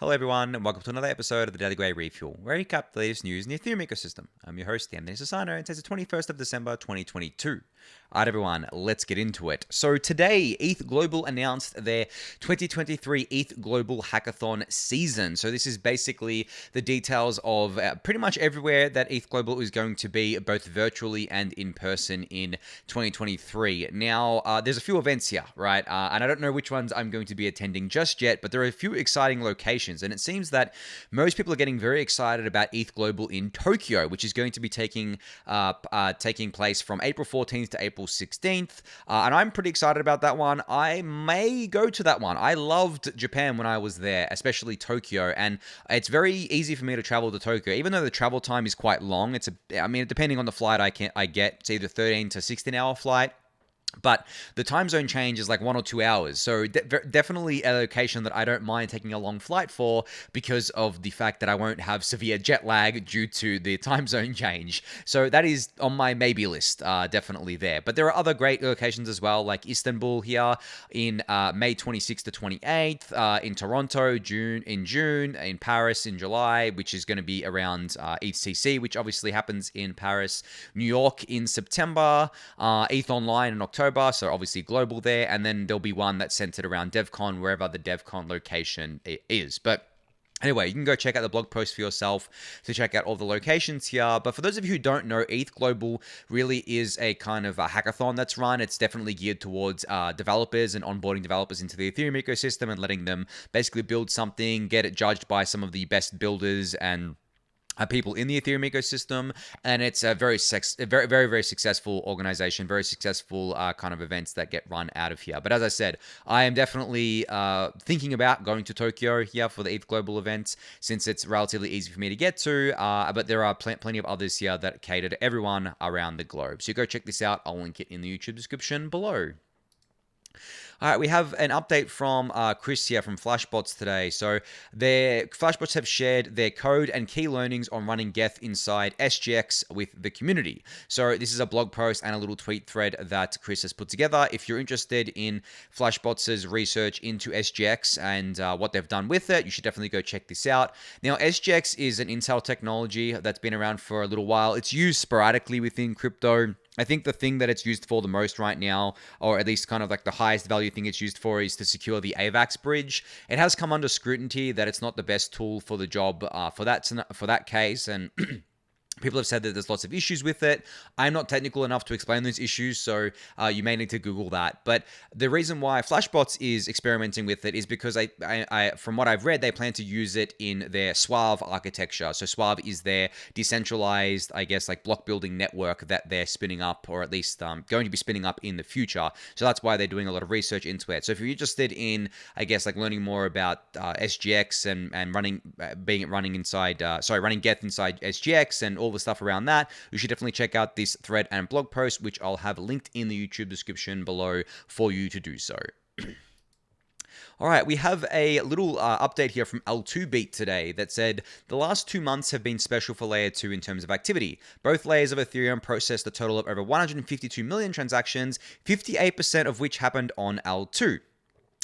Hello everyone, and welcome to another episode of the Daily Gwei Refuel, where we recap the latest news in the Ethereum ecosystem. I'm your host, Anthony Sassano, and today's the 21st of December, 2022. Alright everyone, let's get into it. So today, ETHGlobal announced their 2023 ETHGlobal Hackathon season. So this is basically the details of pretty much everywhere that ETHGlobal is going to be, both virtually and in person in 2023. Now, there's a few events here, right? And I don't know which ones I'm going to be attending just yet, but there are a few exciting locations. And it seems that most people are getting very excited about ETHGlobal in Tokyo, which is going to be taking place from April 14th to April 16th. And I'm pretty excited about that one. I may go to that one. I loved Japan when I was there, especially Tokyo. And it's very easy for me to travel to Tokyo, even though the travel time is quite long. Depending on the flight I get, it's either 13 to 16-hour flight. But the time zone change is like 1 or 2 hours. So definitely a location that I don't mind taking a long flight for because of the fact that I won't have severe jet lag due to the time zone change. So that is on my maybe list, definitely there. But there are other great locations as well, like Istanbul here in May 26th to 28th, in Toronto in June, in Paris in July, which is going to be around ETHCC, which obviously happens in Paris, New York in September, ETH Online in October. So obviously global there, and then there'll be one that's centered around DevCon, wherever the DevCon location is. But anyway, you can go check out the blog post for yourself to check out all the locations here. But for those of you who don't know, ETHGlobal really is a kind of a hackathon that's run. It's definitely geared towards developers and onboarding developers into the Ethereum ecosystem and letting them basically build something, get it judged by some of the best builders and people in the Ethereum ecosystem, and it's a very, very successful organization, very successful kind of events that get run out of here. But as I said, I am definitely thinking about going to Tokyo here for the ETHGlobal events, since it's relatively easy for me to get to, but there are plenty of others here that cater to everyone around the globe. So go check this out. I'll link it in the YouTube description below. All right, we have an update from Chris here from Flashbots today. So their Flashbots have shared their code and key learnings on running Geth inside SGX with the community. So this is a blog post and a little tweet thread that Chris has put together. If you're interested in Flashbots' research into SGX and what they've done with it, you should definitely go check this out. Now, SGX is an Intel technology that's been around for a little while. It's used sporadically within crypto. I think the thing that it's used for the most right now, or at least kind of like the highest value thing it's used for, is to secure the AVAX bridge. It has come under scrutiny that it's not the best tool for the job for that case, and people have said that there's lots of issues with it. I'm not technical enough to explain those issues, so you may need to Google that. But the reason why Flashbots is experimenting with it is because from what I've read, they plan to use it in their Suave architecture. So Suave is their decentralized, I guess, like block building network that they're spinning up, or at least going to be spinning up in the future. So that's why they're doing a lot of research into it. So if you're interested in, I guess, like learning more about SGX and running Geth inside SGX and all the stuff around that, you should definitely check out this thread and blog post, which I'll have linked in the YouTube description below for you to do so. All right, we have a little update here from L2Beat today that said the last 2 months have been special for Layer 2 in terms of activity. Both layers of Ethereum processed a total of over 152 million transactions, 58% of which happened on L2.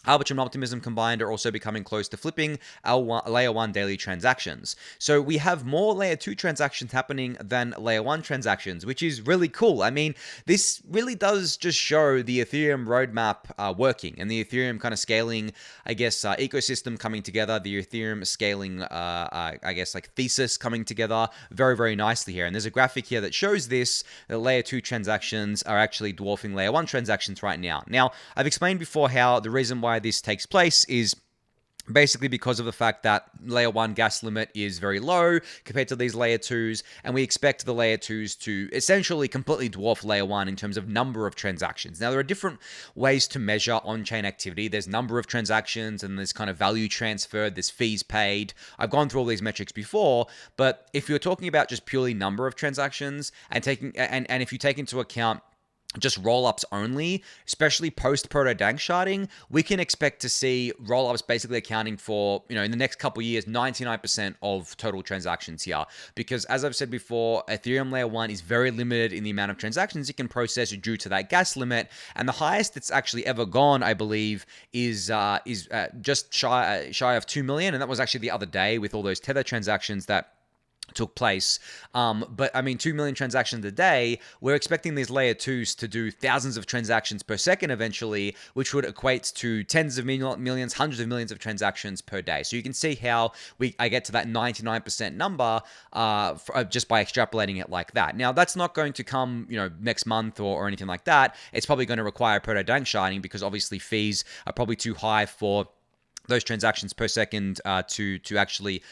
Arbitrum and Optimism combined are also becoming close to flipping Layer 1 daily transactions. So we have more Layer 2 transactions happening than Layer 1 transactions, which is really cool. I mean, this really does just show the Ethereum roadmap working and the Ethereum kind of scaling, I guess, ecosystem coming together, the Ethereum scaling, I guess, like thesis coming together very, very nicely here. And there's a graphic here that shows this, that Layer 2 transactions are actually dwarfing Layer 1 transactions right now. Now, I've explained before how the reason why this takes place is basically because of the fact that Layer 1 gas limit is very low compared to these Layer 2s, and we expect the Layer 2s to essentially completely dwarf Layer 1 in terms of number of transactions. Now, there are different ways to measure on-chain activity. There's number of transactions, and there's kind of value transferred, there's fees paid. I've gone through all these metrics before, but if you're talking about just purely number of transactions and if you take into account just roll-ups only, especially post-proto dank sharding, we can expect to see roll-ups basically accounting for, in the next couple of years, 99% of total transactions here. Because as I've said before, Ethereum layer 1 is very limited in the amount of transactions it can process due to that gas limit. And the highest it's actually ever gone, I believe, is just shy of 2 million. And that was actually the other day with all those Tether transactions that took place. But I mean, 2 million transactions a day, we're expecting these layer 2s to do thousands of transactions per second eventually, which would equate to tens of millions, hundreds of millions of transactions per day. So you can see how I get to that 99% number just by extrapolating it like that. Now, that's not going to come, next month or anything like that. It's probably going to require proto dank sharding because obviously fees are probably too high for those transactions per second to actually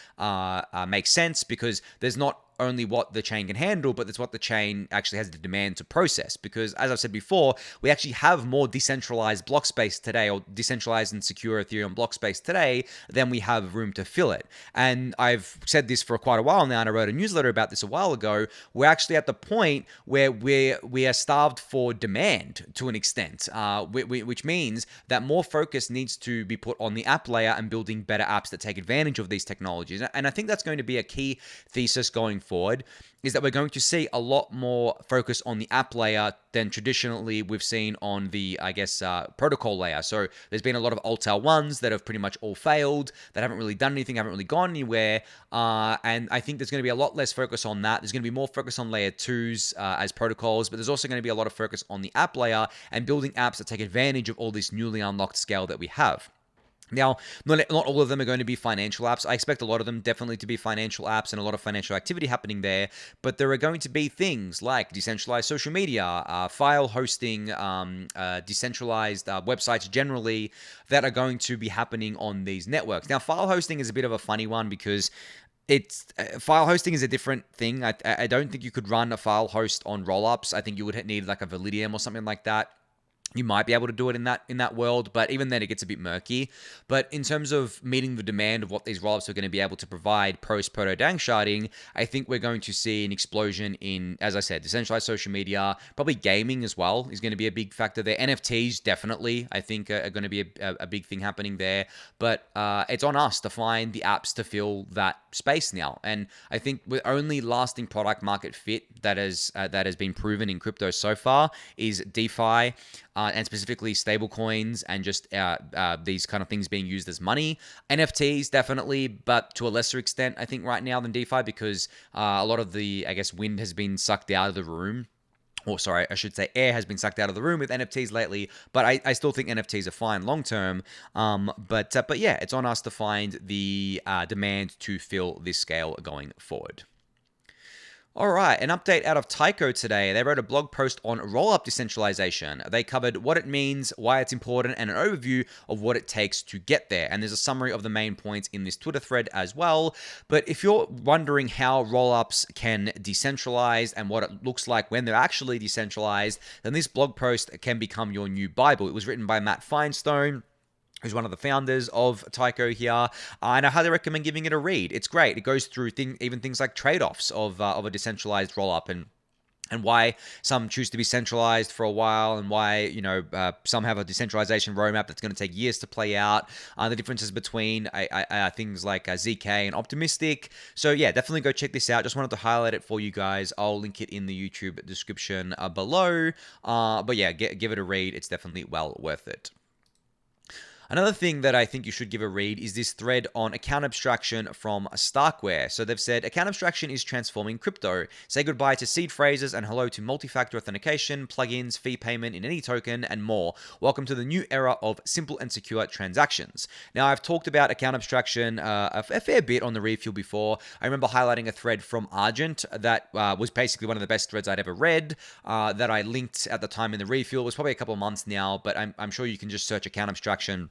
make sense, because there's not only what the chain can handle, but it's what the chain actually has the demand to process. Because as I've said before, we actually have more decentralized block space today, or decentralized and secure Ethereum block space today, than we have room to fill it. And I've said this for quite a while now, and I wrote a newsletter about this a while ago. We're actually at the point where we are starved for demand to an extent, which means that more focus needs to be put on the app layer and building better apps that take advantage of these technologies. And I think that's going to be a key thesis going forward, is that we're going to see a lot more focus on the app layer than traditionally we've seen on the, protocol layer. So there's been a lot of Altair 1s that have pretty much all failed, that haven't really done anything, haven't really gone anywhere. And I think there's going to be a lot less focus on that. There's going to be more focus on layer 2s as protocols, but there's also going to be a lot of focus on the app layer and building apps that take advantage of all this newly unlocked scale that we have. Now, not all of them are going to be financial apps. I expect a lot of them definitely to be financial apps and a lot of financial activity happening there. But there are going to be things like decentralized social media, file hosting, decentralized websites generally that are going to be happening on these networks. Now, file hosting is a bit of a funny one because file hosting is a different thing. I don't think you could run a file host on rollups. I think you would need like a Validium or something like that. You might be able to do it in that world, but even then it gets a bit murky. But in terms of meeting the demand of what these rollups are going to be able to provide post-proto dank sharding, I think we're going to see an explosion in, as I said, decentralized social media. Probably gaming as well is going to be a big factor there. NFTs definitely, I think, are going to be a big thing happening there. But it's on us to find the apps to fill that space now. And I think with only lasting product market fit that has been proven in crypto so far is DeFi. And specifically stablecoins and just these kind of things being used as money. NFTs, definitely, but to a lesser extent, I think, right now than DeFi, because a lot of the, wind has been sucked out of the room. Or sorry, I should say air has been sucked out of the room with NFTs lately, but I still think NFTs are fine long term. But yeah, it's on us to find the demand to fill this scale going forward. All right, an update out of Taiko today. They wrote a blog post on roll-up decentralization. They covered what it means, why it's important, and an overview of what it takes to get there. And there's a summary of the main points in this Twitter thread as well. But if you're wondering how roll-ups can decentralize and what it looks like when they're actually decentralized, then this blog post can become your new Bible. It was written by Matt Feinstone, who's one of the founders of Taiko here, and I highly recommend giving it a read. It's great. It goes through even things like trade-offs of a decentralized rollup and why some choose to be centralized for a while, and why some have a decentralization roadmap that's going to take years to play out. The differences between things like ZK and Optimistic. So yeah, definitely go check this out. Just wanted to highlight it for you guys. I'll link it in the YouTube description below. But yeah, give it a read. It's definitely well worth it. Another thing that I think you should give a read is this thread on account abstraction from StarkWare. So they've said, account abstraction is transforming crypto. Say goodbye to seed phrases and hello to multi-factor authentication, plugins, fee payment in any token, and more. Welcome to the new era of simple and secure transactions. Now, I've talked about account abstraction a fair bit on the Refuel before. I remember highlighting a thread from Argent that was basically one of the best threads I'd ever read, that I linked at the time in the Refuel. It was probably a couple of months now, but I'm sure you can just search account abstraction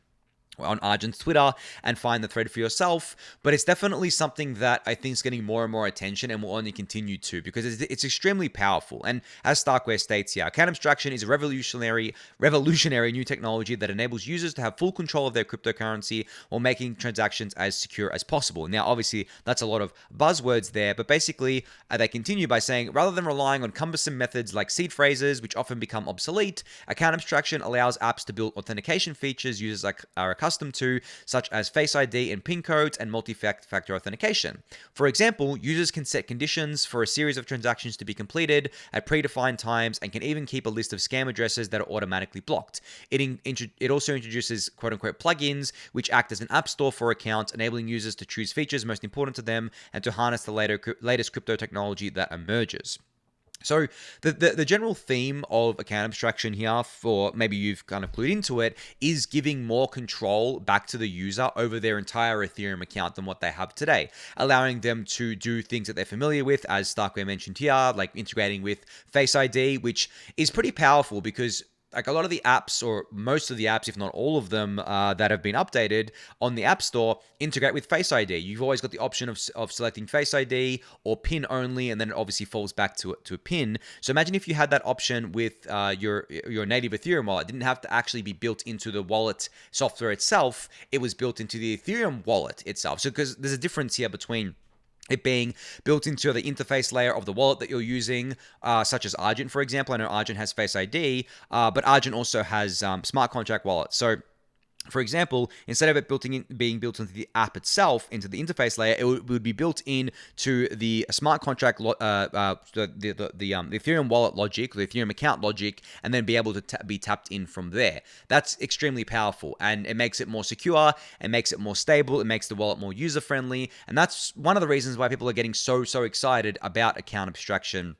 on Arjun's Twitter and find the thread for yourself. But it's definitely something that I think is getting more and more attention and will only continue to, because it's extremely powerful. And as StarkWare states here, account abstraction is a revolutionary new technology that enables users to have full control of their cryptocurrency while making transactions as secure as possible. Now, obviously, that's a lot of buzzwords there, but basically, they continue by saying, rather than relying on cumbersome methods like seed phrases, which often become obsolete, account abstraction allows apps to build authentication features users are accustomed to, such as Face ID and PIN codes and multi-factor authentication. For example, users can set conditions for a series of transactions to be completed at predefined times and can even keep a list of scam addresses that are automatically blocked. It also introduces quote-unquote plugins, which act as an app store for accounts, enabling users to choose features most important to them and to harness the latest crypto technology that emerges. So the general theme of account abstraction here, for maybe you've kind of clued into it, is giving more control back to the user over their entire Ethereum account than what they have today, allowing them to do things that they're familiar with, as StarkWare mentioned here, like integrating with Face ID, which is pretty powerful because like a lot of the apps, or most of the apps, if not all of them, that have been updated on the App Store integrate with Face ID. You've always got the option of selecting Face ID or PIN only, and then it obviously falls back to a PIN. So imagine if you had that option with your native Ethereum wallet. It didn't have to actually be built into the wallet software itself. It was built into the Ethereum wallet itself. So because there's a difference here between it being built into the interface layer of the wallet that you're using, such as Argent, for example. I know Argent has Face ID, but Argent also has smart contract wallets. So, for example, instead of it being built into the app itself, into the interface layer, it would be built into the smart contract, the Ethereum wallet logic, the Ethereum account logic, and then be able to be tapped in from there. That's extremely powerful, and it makes it more secure, it makes it more stable, it makes the wallet more user-friendly, and that's one of the reasons why people are getting so excited about account abstraction,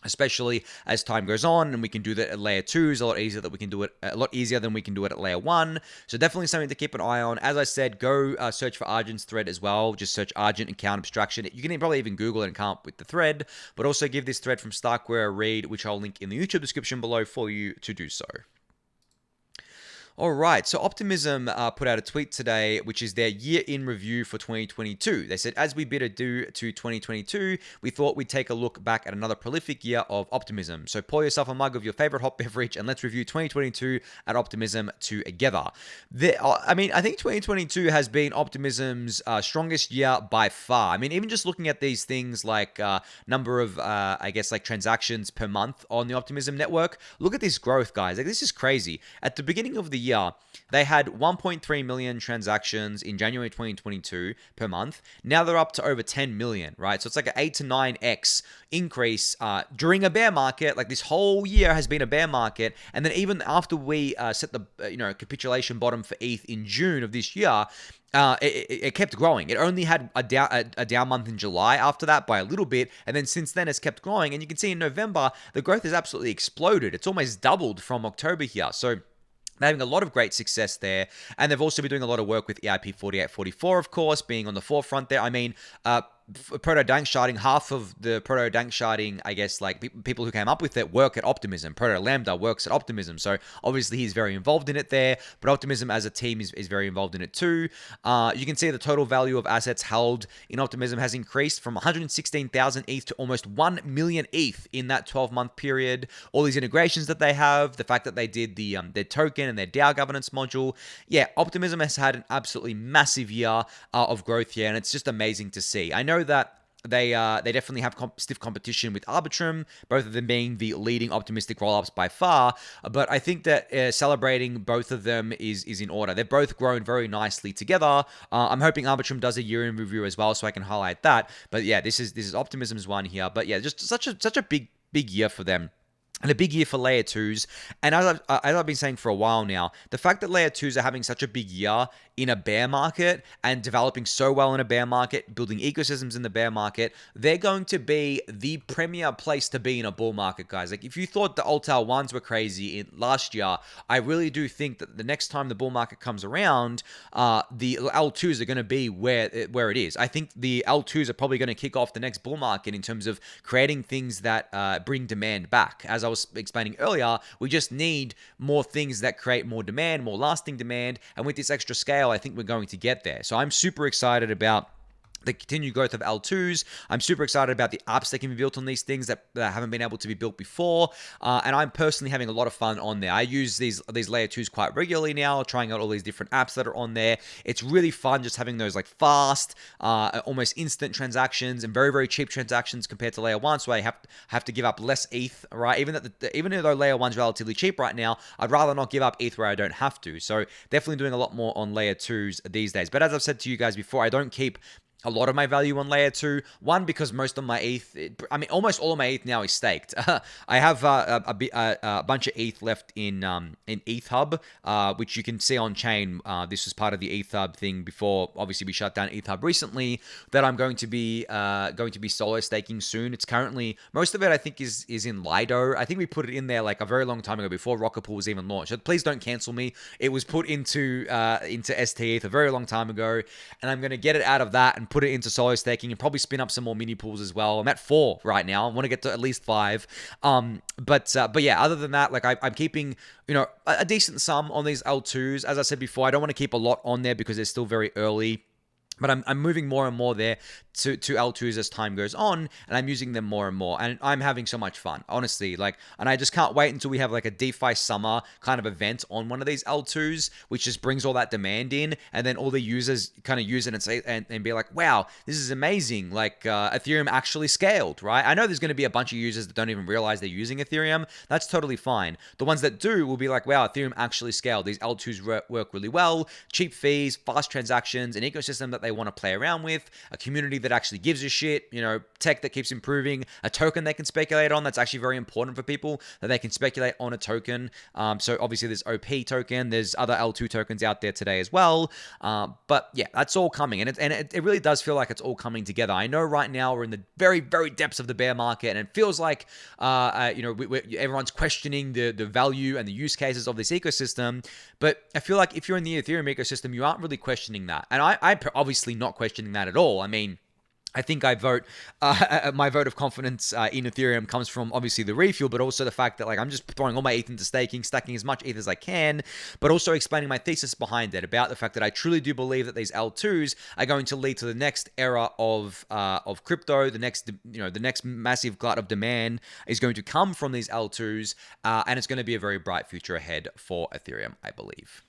especially as time goes on and we can do that at layer 2's a lot easier than we can do it at layer 1. So definitely something to keep an eye on. As I said, go search for Argent's thread as well. Just search Argent account abstraction. You can probably even Google it and come up with the thread, but also give this thread from StarkWare a read, which I'll link in the YouTube description below for you to do so. All right, so Optimism put out a tweet today, which is their year in review for 2022. They said, as we bid adieu to 2022, we thought we'd take a look back at another prolific year of optimism. So pour yourself a mug of your favorite hot beverage and let's review 2022 at Optimism together. I think 2022 has been Optimism's strongest year by far. I mean, even just looking at these things like number of, transactions per month on the Optimism network, look at this growth, guys. Like, this is crazy. At the beginning of the year, they had 1.3 million transactions in January 2022 per month. Now they're up to over 10 million, right? So it's like an 8 to 9x increase during a bear market. Like, this whole year has been a bear market. And then even after we set the capitulation bottom for ETH in June of this year, it kept growing. It only had a down month in July after that by a little bit, and then since then it's kept growing. And you can see in November, the growth has absolutely exploded. It's almost doubled from October here. So they're having a lot of great success there, and they've also been doing a lot of work with EIP 4844, of course, being on the forefront there. I mean, proto-dank sharding, half of the proto-dank sharding, I guess, like people who came up with it work at Optimism. Proto-Lambda works at Optimism, so obviously he's very involved in it there, but Optimism as a team is very involved in it too. You can see the total value of assets held in Optimism has increased from 116,000 ETH to almost 1 million ETH in that 12-month period. All these integrations that they have, the fact that they did their token and their DAO governance module. Yeah, Optimism has had an absolutely massive year of growth here, and it's just amazing to see. I know that they definitely have stiff competition with Arbitrum, both of them being the leading optimistic rollups by far. But I think that celebrating both of them is in order. They've both grown very nicely together. I'm hoping Arbitrum does a year in review as well, so I can highlight that. But yeah, this is Optimism's one here. But yeah, just such a big year for them. And a big year for Layer 2's. And as I've been saying for a while now, the fact that Layer 2's are having such a big year in a bear market and developing so well in a bear market, building ecosystems in the bear market, they're going to be the premier place to be in a bull market, guys. Like, if you thought the Altal 1s were crazy last year, I really do think that the next time the bull market comes around, the L2s are going to be where it is. I think the L2s are probably going to kick off the next bull market in terms of creating things that bring demand back. As I was explaining earlier, we just need more things that create more demand, more lasting demand. And with this extra scale, I think we're going to get there. So I'm super excited about the continued growth of L2s. I'm super excited about the apps that can be built on these things that haven't been able to be built before. And I'm personally having a lot of fun on there. I use these layer 2s quite regularly now, trying out all these different apps that are on there. It's really fun just having those like fast, almost instant transactions and very, very cheap transactions compared to layer 1. So I have to give up less ETH, right? Even though layer 1's relatively cheap right now, I'd rather not give up ETH where I don't have to. So definitely doing a lot more on layer 2s these days. But as I've said to you guys before, I don't keep a lot of my value on layer 2. One, because most of my ETH, almost all of my ETH now is staked. I have a bunch of ETH left in ETHHub, which you can see on chain. This was part of the ETHHub thing before. Obviously, we shut down ETHHub recently. That I'm going to be solo staking soon. It's currently, most of it I think is in Lido. I think we put it in there like a very long time ago before Rocket Pool was even launched. So please don't cancel me. It was put into ST ETH a very long time ago, and I'm going to get it out of that and put it into solo staking and probably spin up some more mini pools as well. I'm at 4 right now. I want to get to at least 5. But yeah, other than that, like I'm keeping, a decent sum on these L2s. As I said before, I don't want to keep a lot on there because they're still very early. But I'm moving more and more there to L2s as time goes on, and I'm using them more and more, and I'm having so much fun, honestly. And I just can't wait until we have like a DeFi summer kind of event on one of these L2s, which just brings all that demand in, and then all the users kind of use it and say and be like, wow, this is amazing. Like Ethereum actually scaled, right? I know there's going to be a bunch of users that don't even realize they're using Ethereum. That's totally fine. The ones that do will be like, wow, Ethereum actually scaled. These L2s work really well, cheap fees, fast transactions, an ecosystem that they want to play around with, a community that actually gives a shit, tech that keeps improving, a token they can speculate on. That's actually very important for people, that they can speculate on a token. So obviously there's OP token, there's other L2 tokens out there today as well. But yeah, that's all coming, and it really does feel like it's all coming together. I know right now we're in the very, very depths of the bear market, and it feels like everyone's questioning the value and the use cases of this ecosystem. But I feel like if you're in the Ethereum ecosystem, you aren't really questioning that, and I obviously not questioning that at all. I think my vote of confidence in Ethereum comes from obviously the refuel, but also the fact that I'm just throwing all my ETH into staking, stacking as much ETH as I can, but also explaining my thesis behind it about the fact that I truly do believe that these L2s are going to lead to the next era of crypto. The next massive glut of demand is going to come from these L2s, and it's going to be a very bright future ahead for Ethereum, I believe.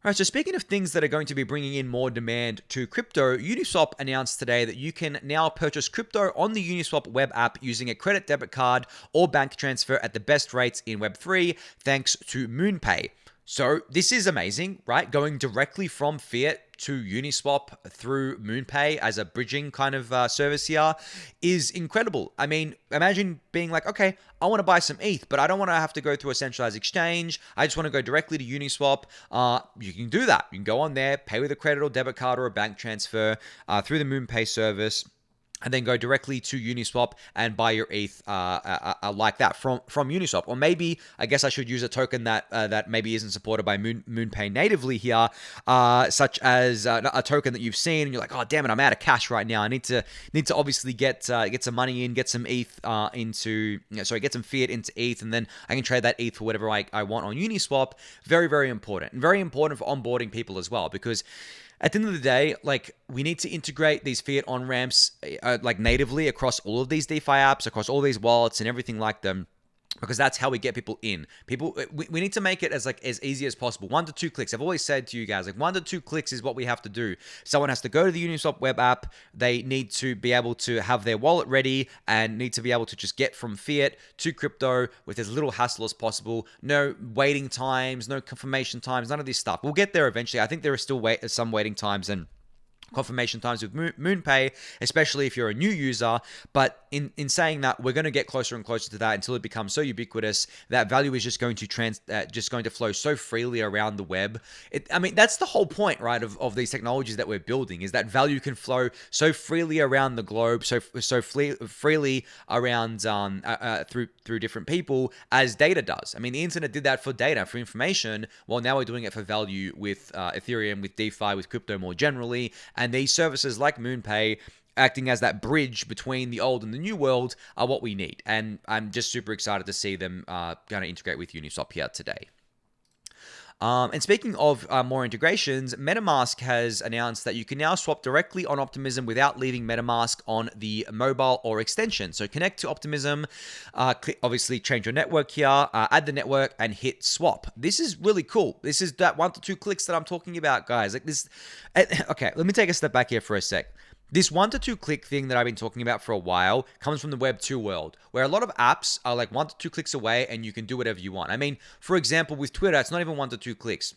All right, so speaking of things that are going to be bringing in more demand to crypto, Uniswap announced today that you can now purchase crypto on the Uniswap web app using a credit debit card or bank transfer at the best rates in Web3, thanks to Moonpay. So this is amazing, right? Going directly from fiat to Uniswap through Moonpay as a bridging kind of service here is incredible. Imagine being like, okay, I want to buy some ETH, but I don't want to have to go through a centralized exchange. I just want to go directly to Uniswap. You can do that. You can go on there, pay with a credit or debit card or a bank transfer through the Moonpay service, and then go directly to Uniswap and buy your ETH like that from Uniswap. Or maybe, I guess I should use a token that maybe isn't supported by Moonpay natively here, such as a token that you've seen and you're like, oh damn it, I'm out of cash right now. I need to obviously get some money in, get some ETH get some fiat into ETH, and then I can trade that ETH for whatever I want on Uniswap. Very, very important, and very important for onboarding people as well, because at the end of the day, we need to integrate these fiat on-ramps natively across all of these DeFi apps, across all these wallets and everything like them, because that's how we get people in. We need to make it as easy as possible. 1 to 2 clicks. I've always said to you guys, 1 to 2 clicks is what we have to do. Someone has to go to the Uniswap web app. They need to be able to have their wallet ready and need to be able to just get from fiat to crypto with as little hassle as possible. No waiting times, no confirmation times, none of this stuff. We'll get there eventually. I think there are still some waiting times and confirmation times with Moonpay, especially if you're a new user. But in saying that, we're going to get closer and closer to that until it becomes so ubiquitous that value is just going to flow so freely around the web. That's the whole point, right, of these technologies that we're building, is that value can flow so freely around the globe, so freely around through different people as data does. The internet did that for data, for information. Well, now we're doing it for value with Ethereum, with DeFi, with crypto more generally. And these services like Moonpay acting as that bridge between the old and the new world are what we need. And I'm just super excited to see them kind of integrate with Uniswap here today. And speaking of more integrations, Metamask has announced that you can now swap directly on Optimism without leaving Metamask on the mobile or extension. So connect to Optimism, obviously change your network here, add the network, and hit swap. This is really cool. This is that 1 to 2 clicks that I'm talking about, guys. Like this. Okay, let me take a step back here for a sec. This 1 to 2 click thing that I've been talking about for a while comes from the Web 2 world, where a lot of apps are like 1 to 2 clicks away and you can do whatever you want. I mean, for example, with Twitter, it's not even 1 to 2 clicks.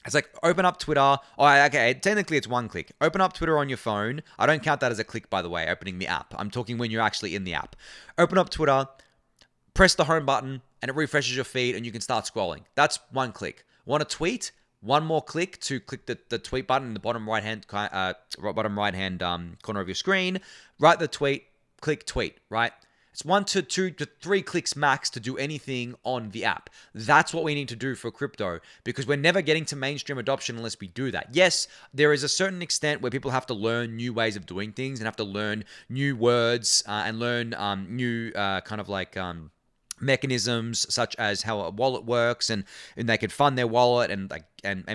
It's like open up Twitter. Oh, okay, technically it's 1 click. Open up Twitter on your phone. I don't count that as a click, by the way, opening the app. I'm talking when you're actually in the app. Open up Twitter, press the home button, and it refreshes your feed and you can start scrolling. That's 1 click. Want to tweet? 1 more click to click the tweet button in the bottom right hand corner of your screen. Write the tweet, click tweet, right? It's 1 to 2 to 3 clicks max to do anything on the app. That's what we need to do for crypto, because we're never getting to mainstream adoption unless we do that. Yes, there is a certain extent where people have to learn new ways of doing things and have to learn new words and learn new kind of like mechanisms such as how a wallet works, and they can fund their wallet and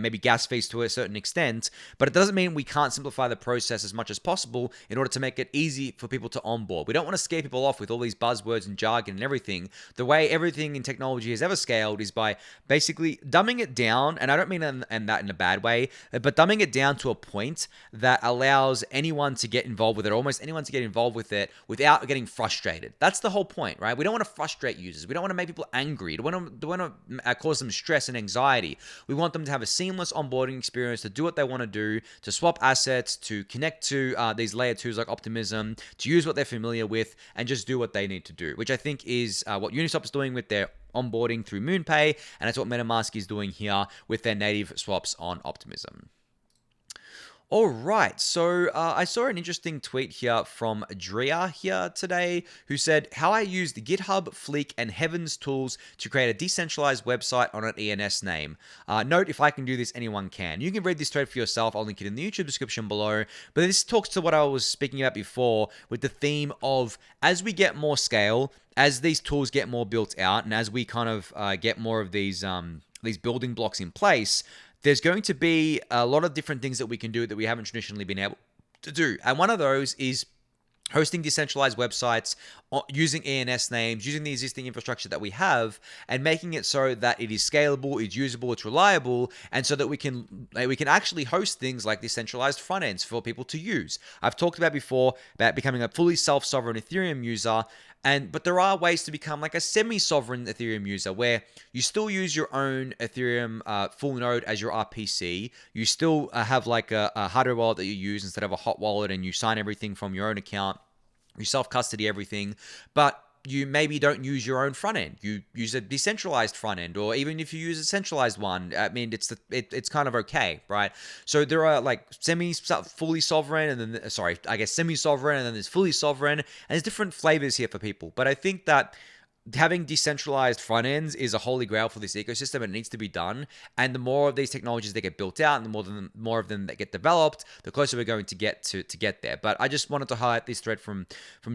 maybe gas fees to a certain extent, but it doesn't mean we can't simplify the process as much as possible in order to make it easy for people to onboard. We don't want to scare people off with all these buzzwords and jargon and everything. The way everything in technology has ever scaled is by basically dumbing it down, and I don't mean that in a bad way, but dumbing it down to a point that allows anyone to get involved with it, almost anyone to get involved with it without getting frustrated. That's the whole point, right? We don't want to frustrate users. We don't want to make people angry. We don't want to cause them stress and anxiety. We want them to have a seamless onboarding experience, to do what they want to do, to swap assets, to connect to these layer 2s like Optimism, to use what they're familiar with, and just do what they need to do, which I think is what Uniswap is doing with their onboarding through Moonpay, and that's what Metamask is doing here with their native swaps on Optimism. All right, so I saw an interesting tweet here from Drea here today, who said how I used GitHub, Fleek, and Heavens tools to create a decentralized website on an ENS name. Note, if I can do this, anyone can. You can read this thread for yourself. I'll link it in the YouTube description below. But this talks to what I was speaking about before with the theme of as we get more scale, as these tools get more built out, and as we kind of get more of these building blocks in place, there's going to be a lot of different things that we can do that we haven't traditionally been able to do. And one of those is hosting decentralized websites, using ENS names, using the existing infrastructure that we have, and making it so that it is scalable, it's usable, it's reliable, and so that we can actually host things like decentralized front ends for people to use. I've talked about before about becoming a fully self-sovereign Ethereum user, but there are ways to become like a semi-sovereign Ethereum user where you still use your own Ethereum full node as your RPC. You still have like a hardware wallet that you use instead of a hot wallet, and you sign everything from your own account. You self-custody everything, but you maybe don't use your own front end. You use a decentralized front end, or even if you use a centralized one, I mean, it's kind of okay, right? So there are like fully sovereign, and then semi-sovereign, and then there's fully sovereign, and there's different flavors here for people. But I think that having decentralized front ends is a holy grail for this ecosystem, and it needs to be done. And the more of these technologies that get built out, and the more of them that get developed, the closer we're going to get to get there. But I just wanted to highlight this thread from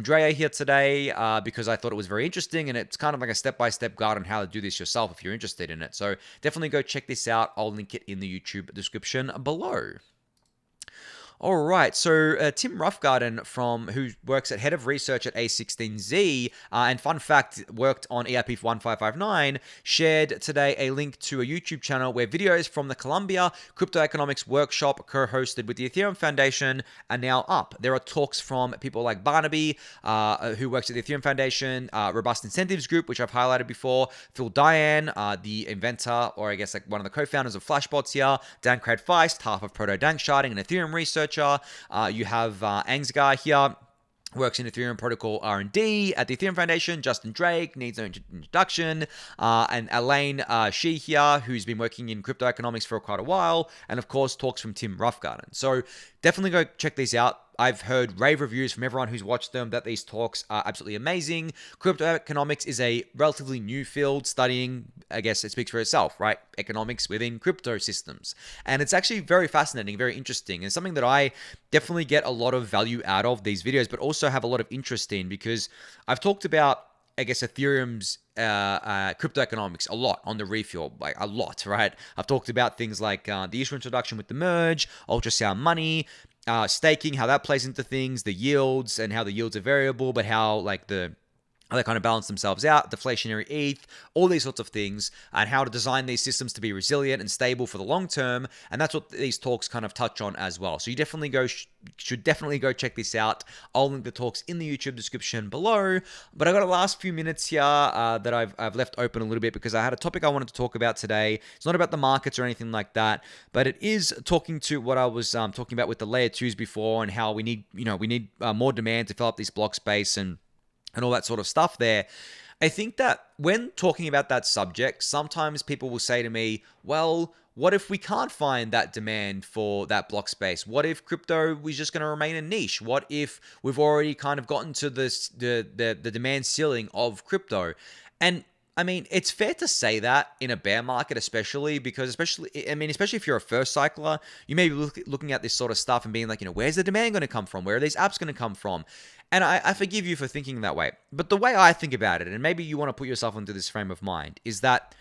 Drea here today because I thought it was very interesting, and it's kind of like a step-by-step guide on how to do this yourself if you're interested in it. So definitely go check this out. I'll link it in the YouTube description below. All right, so Tim Roughgarden, who works at Head of Research at A16Z, and fun fact, worked on EIP 1559, shared today a link to a YouTube channel where videos from the Columbia CryptoEconomics Workshop co-hosted with the Ethereum Foundation are now up. There are talks from people like Barnaby, who works at the Ethereum Foundation, Robust Incentives Group, which I've highlighted before, Phil Diane, the inventor, or I guess like one of the co-founders of Flashbots here, Dan Craig Feist, half of Proto-Dank Sharding and Ethereum researcher. You have Angsgar here, works in Ethereum protocol R&D at the Ethereum Foundation. Justin Drake needs no introduction. And Elaine Shi here, who's been working in crypto economics for quite a while. And of course, talks from Tim Roughgarden. So definitely go check these out. I've heard rave reviews from everyone who's watched them that these talks are absolutely amazing. Cryptoeconomics is a relatively new field studying, I guess it speaks for itself, right? Economics within crypto systems. And it's actually very fascinating, very interesting, and something that I definitely get a lot of value out of these videos, but also have a lot of interest in, because I've talked about, I guess, Ethereum's crypto economics a lot on the Refuel, like a lot, right? I've talked about things like the issue introduction with the merge, ultrasound money, staking, how that plays into things, the yields, and how the yields are variable, but how they kind of balance themselves out, deflationary ETH, all these sorts of things, and how to design these systems to be resilient and stable for the long term. And that's what these talks kind of touch on as well. So you should definitely go check this out. I'll link the talks in the YouTube description below. But I've got a last few minutes here that I've left open a little bit, because I had a topic I wanted to talk about today. It's not about the markets or anything like that, but it is talking to what I was talking about with the layer 2's before, and how we need more demand to fill up this block space and all that sort of stuff there. I think that when talking about that subject, sometimes people will say to me, well, what if we can't find that demand for that block space? What if crypto was just going to remain a niche? What if we've already kind of gotten to the demand ceiling of crypto? And I mean, it's fair to say that in a bear market, especially if you're a first cycler, you may be looking at this sort of stuff and being like, where's the demand going to come from? Where are these apps going to come from? And I forgive you for thinking that way. But the way I think about it, and maybe you want to put yourself into this frame of mind, is that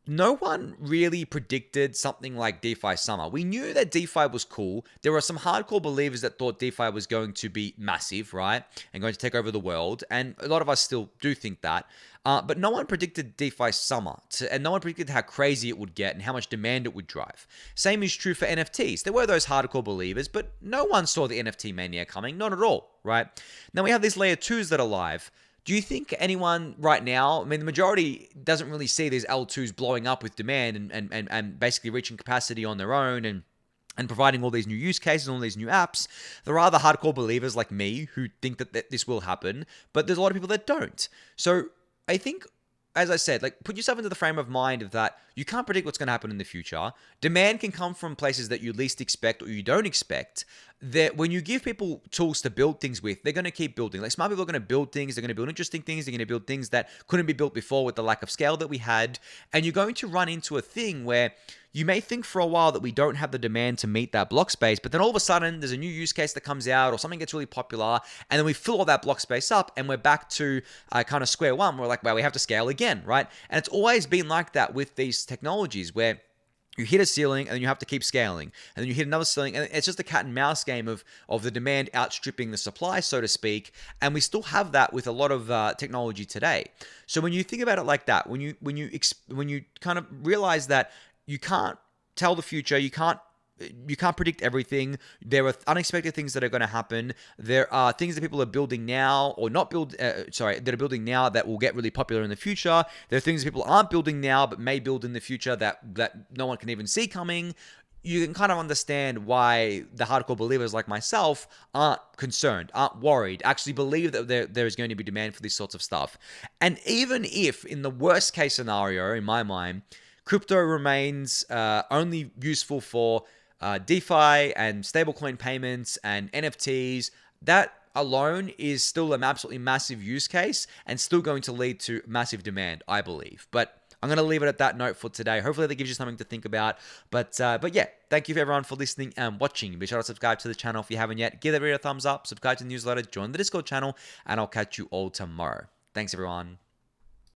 no one really predicted something like DeFi summer. We knew that DeFi was cool. There were some hardcore believers that thought DeFi was going to be massive, right? And going to take over the world. And a lot of us still do think that. But no one predicted DeFi summer. And no one predicted how crazy it would get and how much demand it would drive. Same is true for NFTs. There were those hardcore believers, but no one saw the NFT mania coming. Not at all, right? Now we have these layer 2's that are live. Do you think anyone right now, I mean, the majority doesn't really see these L2's blowing up with demand and basically reaching capacity on their own and providing all these new use cases, all these new apps? There are the hardcore believers like me who think that this will happen, but there's a lot of people that don't. So I think, as I said, put yourself into the frame of mind of that you can't predict what's going to happen in the future. Demand can come from places that you least expect or you don't expect. That when you give people tools to build things with, they're going to keep building. Like, smart people are going to build things. They're going to build interesting things. They're going to build things that couldn't be built before with the lack of scale that we had. And you're going to run into a thing where you may think for a while that we don't have the demand to meet that block space, but then all of a sudden there's a new use case that comes out or something gets really popular, and then we fill all that block space up and we're back to kind of square one. We're like, well, we have to scale again, right? And it's always been like that with these technologies where you hit a ceiling and then you have to keep scaling, and then you hit another ceiling, and it's just a cat and mouse game of the demand outstripping the supply, so to speak. And we still have that with a lot of technology today. So when you think about it like that, when you kind of realize that you can't tell the future, you can't predict everything. There are unexpected things that are going to happen. There are things that people are building now or that are building now that will get really popular in the future. There are things that people aren't building now but may build in the future that no one can even see coming. You can kind of understand why the hardcore believers like myself aren't concerned, aren't worried, actually believe that there is going to be demand for these sorts of stuff. And even if, in the worst case scenario, in my mind, crypto remains only useful for DeFi and stablecoin payments and NFTs, that alone is still an absolutely massive use case and still going to lead to massive demand, I believe. But I'm going to leave it at that note for today. Hopefully that gives you something to think about. But yeah, thank you everyone for listening and watching. Be sure to subscribe to the channel if you haven't yet. Give that video a thumbs up, subscribe to the newsletter, join the Discord channel, and I'll catch you all tomorrow. Thanks everyone.